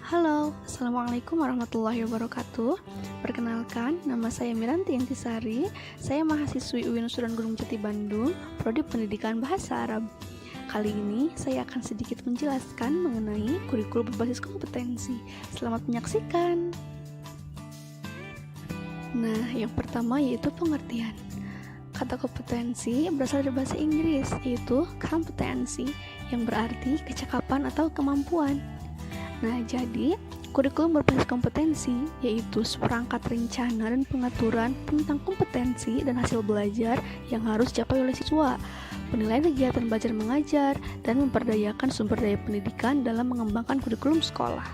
Halo, Assalamualaikum warahmatullahi wabarakatuh. Perkenalkan, nama saya Miranti Yantisari. Saya mahasiswi UIN Sudan Gunung Jati Bandung, Prodi Pendidikan Bahasa Arab. Kali ini saya akan sedikit menjelaskan mengenai kurikulum berbasis kompetensi. Selamat menyaksikan. Nah, yang pertama yaitu pengertian. Kata kompetensi berasal dari bahasa Inggris, yaitu competency, yang berarti kecakapan atau kemampuan. Nah, jadi kurikulum berbasis kompetensi yaitu seperangkat rencana dan pengaturan tentang kompetensi dan hasil belajar yang harus dicapai oleh siswa, penilaian kegiatan belajar mengajar, dan memperdayakan sumber daya pendidikan dalam mengembangkan kurikulum sekolah.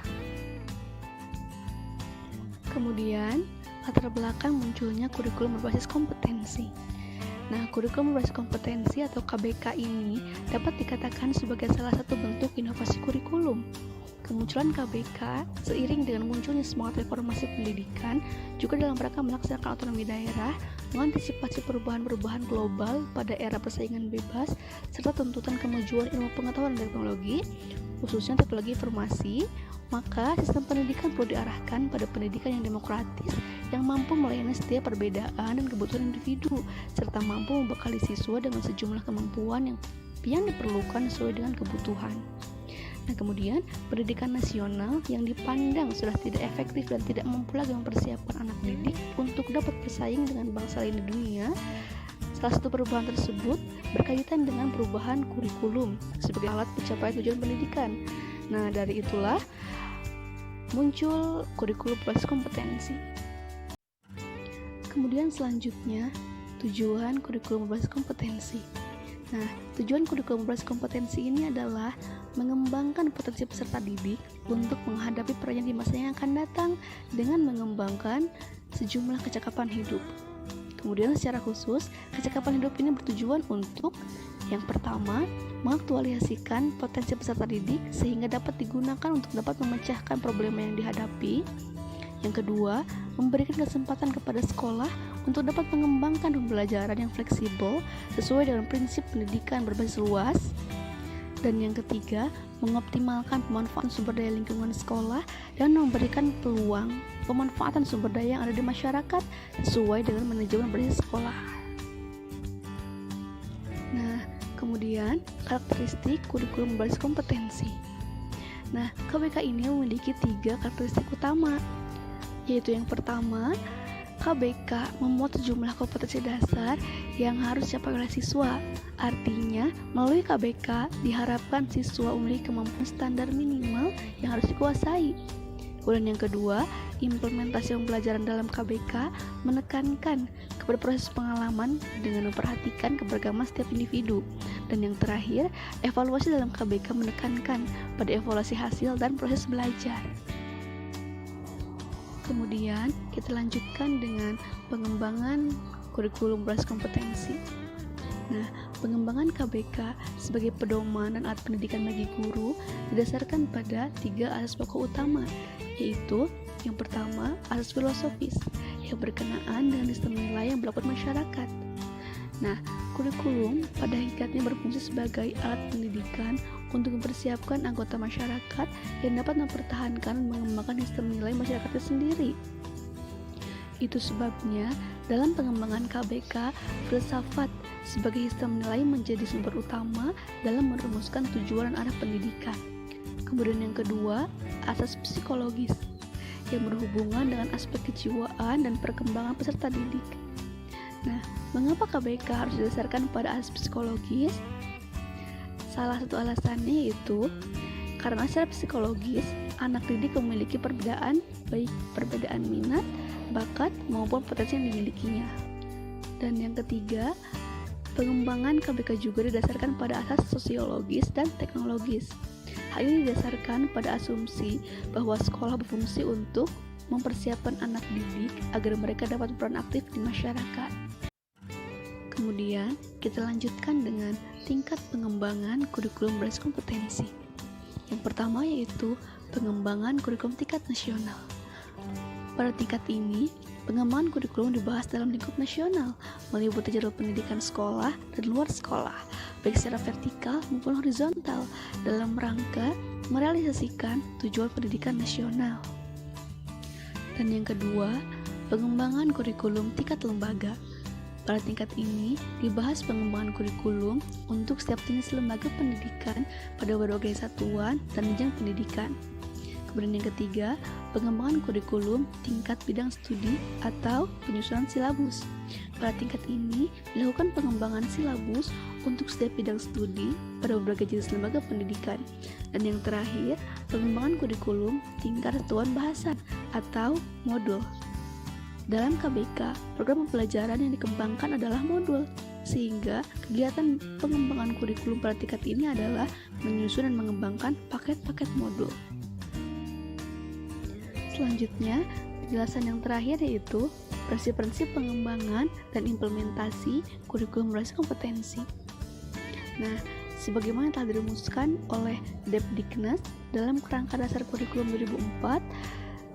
Kemudian, latar belakang munculnya kurikulum berbasis kompetensi. Nah, kurikulum berbasis kompetensi atau KBK ini dapat dikatakan sebagai salah satu bentuk inovasi kurikulum. Kemunculan KBK seiring dengan munculnya semangat reformasi pendidikan juga dalam rangka melaksanakan otonomi daerah, mengantisipasi perubahan-perubahan global pada era persaingan bebas, serta tuntutan kemajuan ilmu pengetahuan dan teknologi, khususnya teknologi informasi. Maka sistem pendidikan perlu diarahkan pada pendidikan yang demokratis, yang mampu melayani setiap perbedaan dan kebutuhan individu, serta mampu membekali siswa dengan sejumlah kemampuan yang diperlukan sesuai dengan kebutuhan. Nah, kemudian pendidikan nasional yang dipandang sudah tidak efektif dan tidak mampu lagi mempersiapkan anak didik untuk dapat bersaing dengan bangsa lain di dunia. Salah satu perubahan tersebut berkaitan dengan perubahan kurikulum sebagai alat pencapaian tujuan pendidikan. Nah, dari itulah muncul kurikulum berbasis kompetensi. Kemudian selanjutnya, tujuan kurikulum berbasis kompetensi. Nah, tujuan kurikulum berbasis kompetensi ini adalah mengembangkan potensi peserta didik untuk menghadapi perannya di masa yang akan datang dengan mengembangkan sejumlah kecakapan hidup. Kemudian secara khusus, kecakapan hidup ini bertujuan untuk yang pertama, mengaktualisasikan potensi peserta didik sehingga dapat digunakan untuk dapat memecahkan problema yang dihadapi. Yang kedua, memberikan kesempatan kepada sekolah untuk dapat mengembangkan pembelajaran yang fleksibel sesuai dengan prinsip pendidikan berbasis luas. Dan yang ketiga, mengoptimalkan pemanfaatan sumber daya lingkungan sekolah dan memberikan peluang pemanfaatan sumber daya yang ada di masyarakat sesuai dengan manajemen berbasis sekolah. Nah, kemudian karakteristik kurikulum berbasis kompetensi. Nah, KBK ini memiliki 3 karakteristik utama, yaitu yang pertama, KBK memuat sejumlah kompetensi dasar yang harus dicapai oleh siswa. Artinya, melalui KBK diharapkan siswa memiliki kemampuan standar minimal yang harus dikuasai. Kemudian yang kedua, implementasi pembelajaran dalam KBK menekankan kepada proses pengalaman dengan memperhatikan keberagaman setiap individu. Dan yang terakhir, evaluasi dalam KBK menekankan pada evaluasi hasil dan proses belajar. Kemudian kita lanjutkan dengan pengembangan kurikulum berbasis kompetensi. Nah, pengembangan KBK sebagai pedoman dan alat pendidikan bagi guru didasarkan pada 3 asas pokok utama, yaitu yang pertama, asas filosofis yang berkenaan dengan sistem nilai yang berlaku di masyarakat. Nah, kurikulum pada hakikatnya berfungsi sebagai alat pendidikan untuk mempersiapkan anggota masyarakat yang dapat mempertahankan dan mengembangkan sistem nilai masyarakatnya sendiri. Itu sebabnya dalam pengembangan KBK, filsafat sebagai sistem nilai menjadi sumber utama dalam merumuskan tujuan dan arah pendidikan. Kemudian yang kedua, asas psikologis yang berhubungan dengan aspek kejiwaan dan perkembangan peserta didik. Nah, mengapa KBK harus didasarkan pada asas psikologis? Salah satu alasannya yaitu karena secara psikologis, anak didik memiliki perbedaan, baik perbedaan minat, bakat, maupun potensi yang dimilikinya. Dan yang ketiga, pengembangan KBK juga didasarkan pada asas sosiologis dan teknologis. Hal ini didasarkan pada asumsi bahwa sekolah berfungsi untuk mempersiapkan anak didik agar mereka dapat berperan aktif di masyarakat. Kemudian, kita lanjutkan dengan tingkat pengembangan kurikulum berbasis kompetensi. Yang pertama yaitu pengembangan kurikulum tingkat nasional. Pada tingkat ini, pengembangan kurikulum dibahas dalam lingkup nasional, meliputi jadwal pendidikan sekolah dan luar sekolah, baik secara vertikal maupun horizontal, dalam rangka merealisasikan tujuan pendidikan nasional. Dan yang kedua, pengembangan kurikulum tingkat lembaga. Pada tingkat ini dibahas pengembangan kurikulum untuk setiap jenis lembaga pendidikan pada berbagai satuan dan jenjang pendidikan. Kemudian yang ketiga, pengembangan kurikulum tingkat bidang studi atau penyusunan silabus. Pada tingkat ini dilakukan pengembangan silabus untuk setiap bidang studi pada berbagai jenis lembaga pendidikan. Dan yang terakhir, pengembangan kurikulum tingkat satuan bahasa atau modul. Dalam KBK, program pembelajaran yang dikembangkan adalah modul, sehingga kegiatan pengembangan kurikulum pada tingkat ini adalah menyusun dan mengembangkan paket-paket modul. Selanjutnya, penjelasan yang terakhir yaitu prinsip-prinsip pengembangan dan implementasi kurikulum berbasis kompetensi. Nah, sebagaimana telah dirumuskan oleh Depdiknas dalam Kerangka Dasar Kurikulum 2004,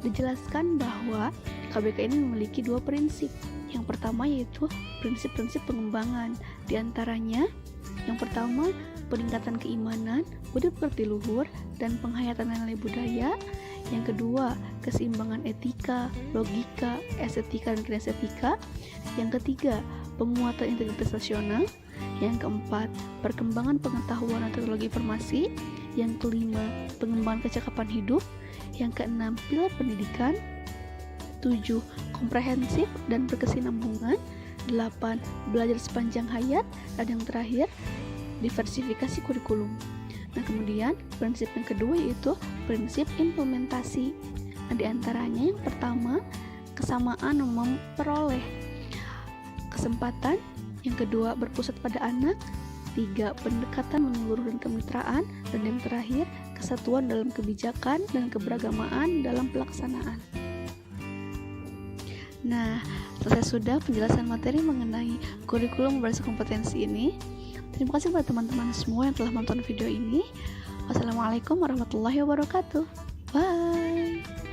dijelaskan bahwa KBK ini memiliki dua prinsip. Yang pertama yaitu prinsip-prinsip pengembangan. Di antaranya, yang pertama, peningkatan keimanan, budi pekerti luhur, dan penghayatan nilai budaya. Yang kedua, keseimbangan etika, logika, estetika, dan kinestetika. Yang ketiga, penguatan integritas nasional. Yang keempat, perkembangan pengetahuan dan teknologi informasi. Yang kelima, pengembangan kecakapan hidup. Yang keenam, pilar pendidikan. 7. Komprehensif dan berkesinambungan. 8. Belajar sepanjang hayat. Dan yang terakhir, diversifikasi kurikulum. Nah, kemudian prinsip yang kedua yaitu prinsip implementasi. Nah, di antaranya yang pertama, kesamaan memperoleh kesempatan. Yang kedua, berpusat pada anak. 3. Pendekatan menyeluruh dan kemitraan. Dan yang terakhir, kesatuan dalam kebijakan dan keberagamaan dalam pelaksanaan. Nah, selesai sudah penjelasan materi mengenai kurikulum berbasis kompetensi ini. Terima kasih kepada teman-teman semua yang telah menonton video ini. Wassalamualaikum warahmatullahi wabarakatuh. Bye.